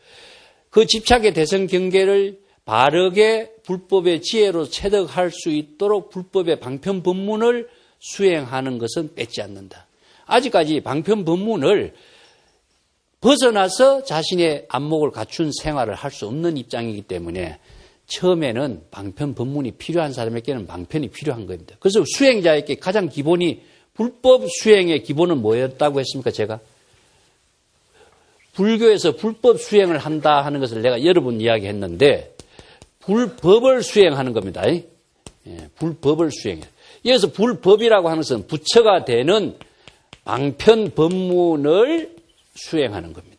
그 집착의 대상 경계를 바르게 불법의 지혜로 체득할 수 있도록 불법의 방편 법문을 수행하는 것은 뺏지 않는다. 아직까지 방편 법문을 벗어나서 자신의 안목을 갖춘 생활을 할 수 없는 입장이기 때문에 처음에는 방편 법문이 필요한 사람에게는 방편이 필요한 겁니다. 그래서 수행자에게 가장 기본이 불법 수행의 기본은 뭐였다고 했습니까? 제가 불교에서 불법 수행을 한다 하는 것을 내가 여러 번 이야기했는데 불법을 수행하는 겁니다. 예, 불법을 수행해요. 여기서 불법이라고 하는 것은 부처가 되는 방편 법문을 수행하는 겁니다.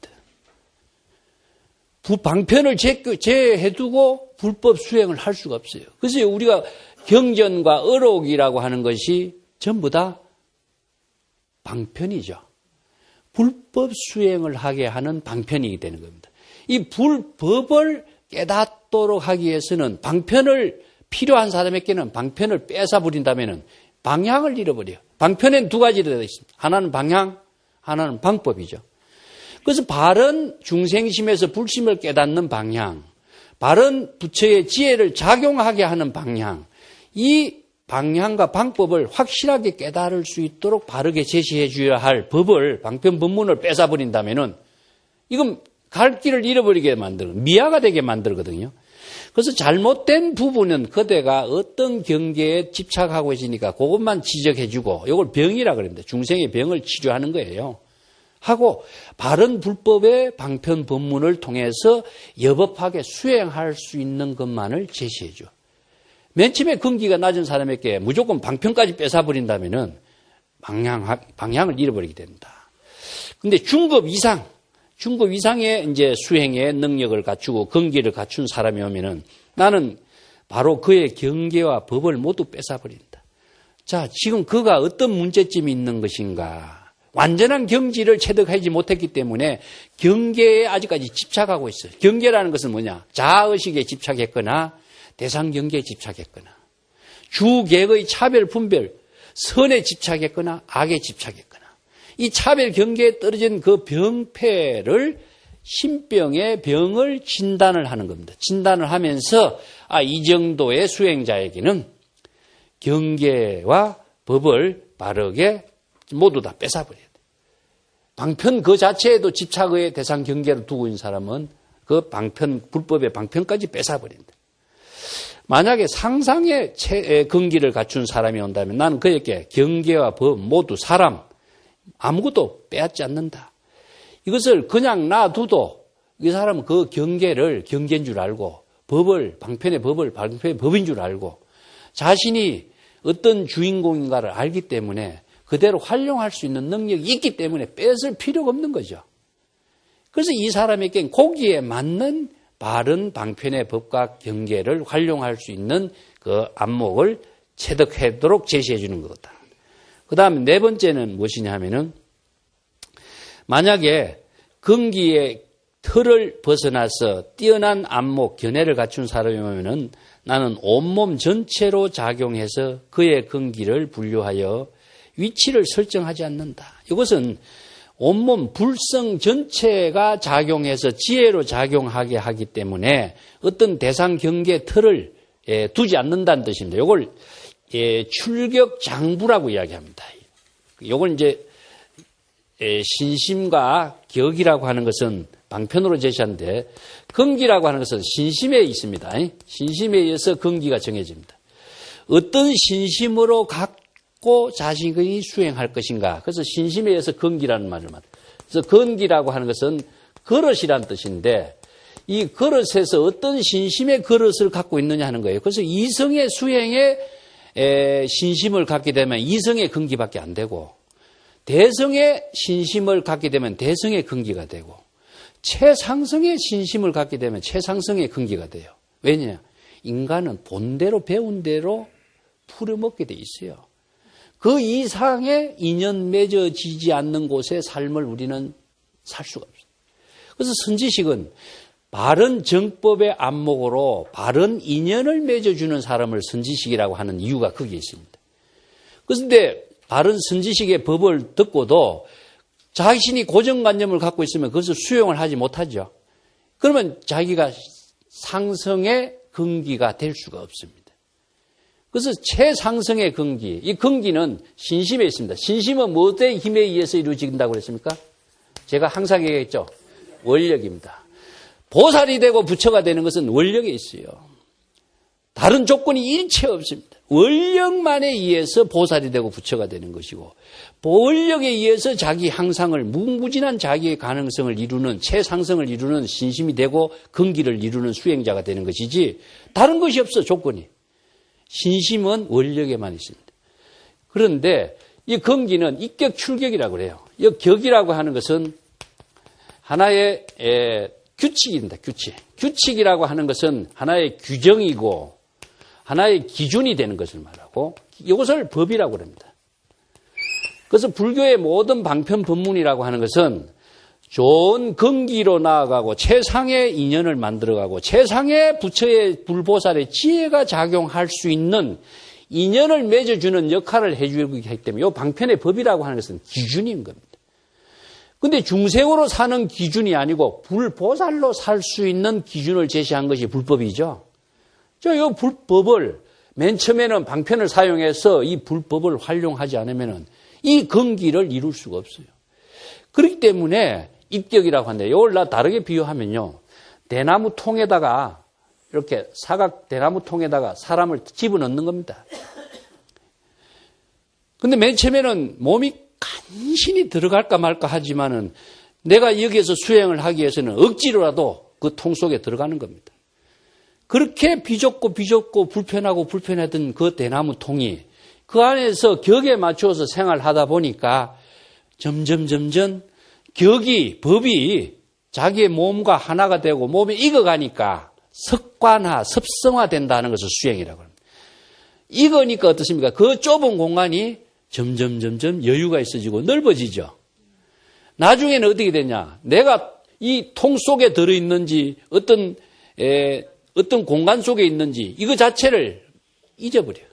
방편을 제해두고 불법 수행을 할 수가 없어요. 그래서 우리가 경전과 어록이라고 하는 것이 전부 다 방편이죠. 불법 수행을 하게 하는 방편이게 되는 겁니다. 이 불법을 깨닫도록 하기 위해서는 방편을 필요한 사람에게는 방편을 뺏어버린다면 방향을 잃어버려요. 방편에는 두 가지로 되어 있습니다. 하나는 방향, 하나는 방법이죠. 그래서 바른 중생심에서 불심을 깨닫는 방향, 바른 부처의 지혜를 작용하게 하는 방향, 이 방향과 방법을 확실하게 깨달을 수 있도록 바르게 제시해 줘야 할 법을, 방편 법문을 뺏어버린다면 이건 갈 길을 잃어버리게 만들고 미아가 되게 만들거든요. 그래서 잘못된 부분은 그대가 어떤 경계에 집착하고 있으니까 그것만 지적해주고 이걸 병이라 그럽니다. 중생의 병을 치료하는 거예요. 하고 바른 불법의 방편 법문을 통해서 여법하게 수행할 수 있는 것만을 제시해줘. 맨 처음에 근기가 낮은 사람에게 무조건 방편까지 뺏어버린다면 방향을 잃어버리게 된다. 근데 중급 이상의 이제 수행의 능력을 갖추고 근기를 갖춘 사람이 오면은 나는 바로 그의 경계와 법을 모두 뺏어버린다. 자, 지금 그가 어떤 문제점이 있는 것인가? 완전한 경지를 체득하지 못했기 때문에 경계에 아직까지 집착하고 있어요. 경계라는 것은 뭐냐? 자아의식에 집착했거나 대상 경계에 집착했거나 주객의 차별 분별, 선에 집착했거나 악에 집착했거나 이 차별 경계에 떨어진 그 병폐를 신병의 병을 진단을 하는 겁니다. 진단을 하면서 이 정도의 수행자에게는 경계와 법을 바르게 모두 다 뺏어버려야 돼요. 방편 그 자체에도 집착의 대상 경계를 두고 있는 사람은 그 방편, 불법의 방편까지 뺏어버린다. 만약에 상상의 근기를 갖춘 사람이 온다면 나는 그에게 경계와 법 모두 사람 아무것도 빼앗지 않는다. 이것을 그냥 놔둬도 이 사람은 그 경계를 경계인 줄 알고 법을 방편의 법인 줄 알고 자신이 어떤 주인공인가를 알기 때문에 그대로 활용할 수 있는 능력이 있기 때문에 뺏을 필요가 없는 거죠. 그래서 이 사람에게는 거기에 맞는 바른 방편의 법과 경계를 활용할 수 있는 그 안목을 체득하도록 제시해 주는 거다. 그 다음에 네 번째는 무엇이냐 하면은 만약에 근기의 틀을 벗어나서 뛰어난 안목, 견해를 갖춘 사람이 오면은 나는 온몸 전체로 작용해서 그의 근기를 분류하여 위치를 설정하지 않는다. 이것은 온몸 불성 전체가 작용해서 지혜로 작용하게 하기 때문에 어떤 대상 경계 틀을 두지 않는다는 뜻입니다. 이걸 출격장부라고 이야기합니다. 이걸 이제 신심과 격이라고 하는 것은 방편으로 제시하는데 근기라고 하는 것은 신심에 있습니다. 신심에 의해서 근기가 정해집니다. 어떤 신심으로 갖고 자신이 수행할 것인가. 그래서 신심에 의해서 근기라는 말을 말합니다. 그래서 근기라고 하는 것은 그릇이라는 뜻인데 이 그릇에서 어떤 신심의 그릇을 갖고 있느냐 하는 거예요. 그래서 이성의 수행에 신심을 갖게 되면 이성의 근기밖에 안 되고 대성의 신심을 갖게 되면 대성의 근기가 되고 최상성의 신심을 갖게 되면 최상성의 근기가 돼요. 왜냐? 인간은 본대로 배운 대로 풀어먹게 돼 있어요. 그 이상의 인연 맺어지지 않는 곳에 삶을 우리는 살 수가 없어요. 그래서 선지식은 바른 정법의 안목으로 바른 인연을 맺어주는 사람을 선지식이라고 하는 이유가 거기에 있습니다. 그런데 바른 선지식의 법을 듣고도 자신이 고정관념을 갖고 있으면 그것을 수용을 하지 못하죠. 그러면 자기가 상성의 근기가 될 수가 없습니다. 그래서 최상성의 근기, 이 근기는 신심에 있습니다. 신심은 무엇의 힘에 의해서 이루어진다고 그랬습니까? 제가 항상 얘기했죠. 원력입니다. 보살이 되고 부처가 되는 것은 원력에 있어요. 다른 조건이 일체 없습니다. 원력만에 의해서 보살이 되고 부처가 되는 것이고, 원력에 의해서 자기 향상을, 무궁무진한 자기의 가능성을 이루는, 최상승을 이루는 신심이 되고 근기를 이루는 수행자가 되는 것이지 다른 것이 없어. 조건이. 신심은 원력에만 있습니다. 그런데 이 근기는 입격 출격이라고 그래요. 이 격이라고 하는 것은 하나의 규칙입니다. 규칙. 규칙이라고 하는 것은 하나의 규정이고 하나의 기준이 되는 것을 말하고, 이것을 법이라고 합니다. 그래서 불교의 모든 방편 법문이라고 하는 것은 좋은 근기로 나아가고 최상의 인연을 만들어가고 최상의 부처의 불보살의 지혜가 작용할 수 있는 인연을 맺어주는 역할을 해주기 때문에 이 방편의 법이라고 하는 것은 기준인 겁니다. 근데 중생으로 사는 기준이 아니고 불보살로 살 수 있는 기준을 제시한 것이 불법이죠. 이 불법을 맨 처음에는 방편을 사용해서 이 불법을 활용하지 않으면 이 근기를 이룰 수가 없어요. 그렇기 때문에 입격이라고 하는데, 이걸 다르게 비유하면요, 대나무 통에다가 이렇게 사각 대나무 통에다가 사람을 집어넣는 겁니다. 근데 맨 처음에는 몸이 간신히 들어갈까 말까 하지만은 내가 여기에서 수행을 하기 위해서는 억지로라도 그 통 속에 들어가는 겁니다. 그렇게 비좁고 불편하던 그 대나무 통이 그 안에서 격에 맞추어서 생활하다 보니까 점점 격이, 법이 자기의 몸과 하나가 되고 몸에 익어가니까 석관화, 습성화 된다는 것을 수행이라고 합니다. 익으니까 어떻습니까? 그 좁은 공간이 점점 여유가 있어지고 넓어지죠. 나중에는 어떻게 되냐? 내가 이 통 속에 들어있는지 어떤 공간 속에 있는지 이거 자체를 잊어버려요.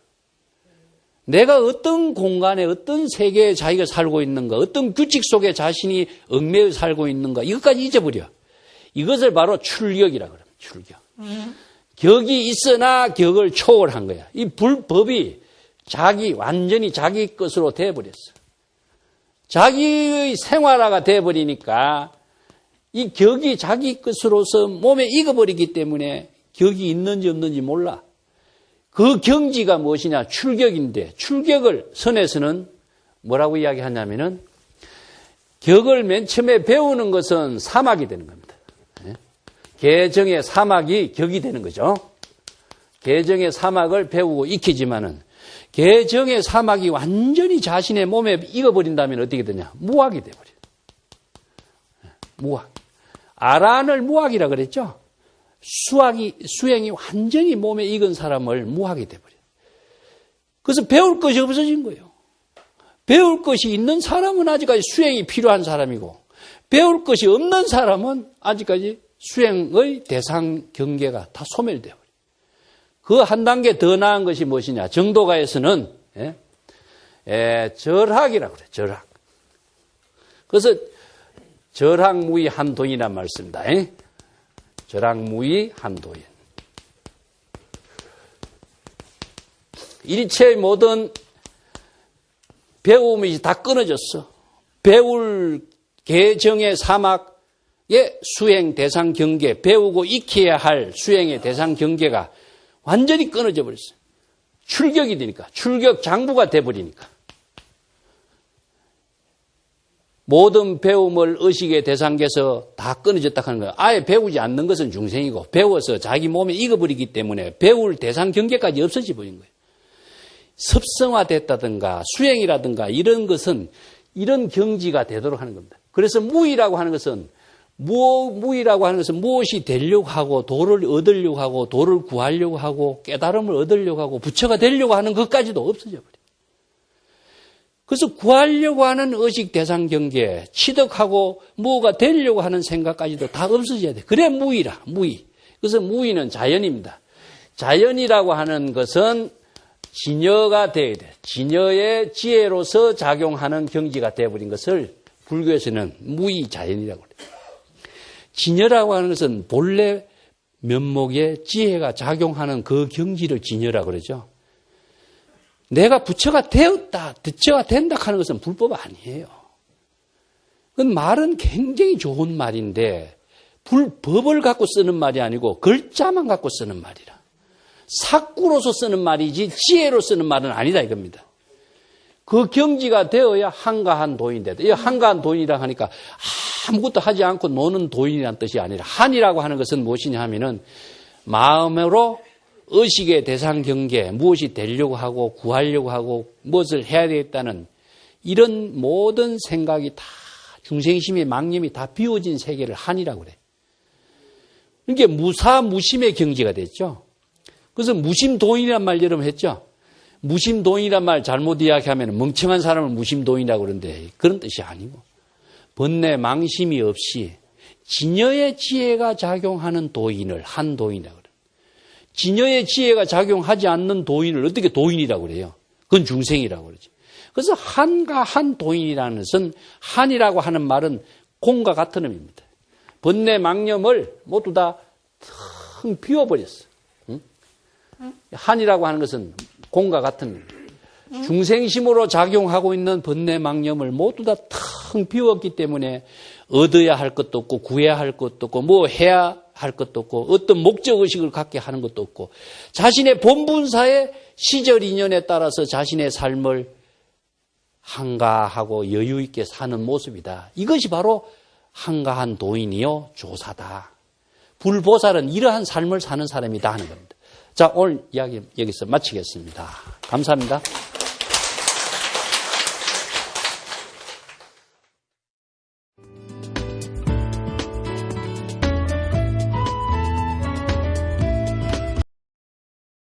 내가 어떤 공간에 어떤 세계에 자기가 살고 있는가, 어떤 규칙 속에 자신이 얽매여 살고 있는가, 이것까지 잊어버려. 이것을 바로 출격이라고 합니다. 출격. 격이 있으나 격을 초월한 거야. 이 불법이 완전히 자기 것으로 돼버렸어. 자기의 생활화가 돼버리니까 이 격이 자기 것으로서 몸에 익어버리기 때문에 격이 있는지 없는지 몰라. 그 경지가 무엇이냐? 출격인데, 출격을 선에서는 뭐라고 이야기하냐면은, 격을 맨 처음에 배우는 것은 사막이 되는 겁니다. 개정의 사막이 격이 되는 거죠. 개정의 사막을 배우고 익히지만은, 개정의 사막이 완전히 자신의 몸에 익어버린다면 어떻게 되냐? 무학이 돼버려요. 무학. 아란을 무학이라 그랬죠? 수행이 완전히 몸에 익은 사람을 무학이 돼버려요. 그래서 배울 것이 없어진 거예요. 배울 것이 있는 사람은 아직까지 수행이 필요한 사람이고, 배울 것이 없는 사람은 아직까지 수행의 대상 경계가 다 소멸되어버려요. 그 한 단계 더 나은 것이 무엇이냐? 정도가에서는 절학이라고 그래요. 절학. 그래서 절학무의 한도인이란 말씀입니다. 절학무의 한도인. 일체의 모든 배움이 다 끊어졌어. 배울 개정의 사막의 수행 대상 경계, 배우고 익혀야 할 수행의 대상 경계가 완전히 끊어져 버렸어요. 출격이 되니까, 출격 장부가 돼버리니까. 모든 배움을 의식의 대상에서 다 끊어졌다 하는 거예요. 아예 배우지 않는 것은 중생이고, 배워서 자기 몸에 익어버리기 때문에 배울 대상 경계까지 없어져 버린 거예요. 습성화됐다든가 수행이라든가 이런 것은 이런 경지가 되도록 하는 겁니다. 그래서 무의라고 하는 것은 무엇이 되려고 하고 도를 얻으려고 하고 도를 구하려고 하고 깨달음을 얻으려고 하고 부처가 되려고 하는 것까지도 없어져 버려요. 그래서 구하려고 하는 의식 대상 경계, 취득하고 무가 되려고 하는 생각까지도 다 없어져야 돼. 그래 무의라, 무의. 그래서 무의는 자연입니다. 자연이라고 하는 것은 진여가 돼야 돼. 진여의 지혜로서 작용하는 경지가 되어버린 것을 불교에서는 무의 자연이라고 그래요. 진여라고 하는 것은 본래 면목에 지혜가 작용하는 그 경지를 진여라고 그러죠. 내가 부처가 되었다, 부처가 된다 하는 것은 불법 아니에요. 그건 말은 굉장히 좋은 말인데 불법을 갖고 쓰는 말이 아니고 글자만 갖고 쓰는 말이라. 사꾸로서 쓰는 말이지 지혜로 쓰는 말은 아니다 이겁니다. 그 경지가 되어야 한가한 도인이 되다. 이 한가한 도인이라 하니까 아무것도 하지 않고 노는 도인이라는 뜻이 아니라 한이라고 하는 것은 무엇이냐 하면은 마음으로 의식의 대상 경계, 무엇이 되려고 하고 구하려고 하고 무엇을 해야 되겠다는 이런 모든 생각이 다 중생심의 망념이 다 비워진 세계를 한이라고 그래요. 이게 무사무심의 경지가 됐죠. 그래서 무심도인이란 말 여러분 했죠. 무심도인이란 말 잘못 이야기하면 멍청한 사람을 무심도인이라고 그러는데 그런 뜻이 아니고 번뇌 망심이 없이 진여의 지혜가 작용하는 도인을 한도인이라고 그래요. 진여의 지혜가 작용하지 않는 도인을 어떻게 도인이라고 그래요? 그건 중생이라고 그러죠. 그래서 한과 한 도인이라는 것은 한이라고 하는 말은 공과 같은 의미입니다. 번뇌 망념을 모두 다 텅 비워버렸어. 응? 한이라고 하는 것은 공과 같은 의미입니다. 중생심으로 작용하고 있는 번뇌 망념을 모두 다 텅 비웠기 때문에 얻어야 할 것도 없고 구해야 할 것도 없고 뭐 해야 할 것도 없고 어떤 목적의식을 갖게 하는 것도 없고 자신의 본분사의 시절 인연에 따라서 자신의 삶을 한가하고 여유 있게 사는 모습이다. 이것이 바로 한가한 도인이요 조사다. 불보살은 이러한 삶을 사는 사람이다 하는 겁니다. 자, 오늘 이야기 여기서 마치겠습니다. 감사합니다.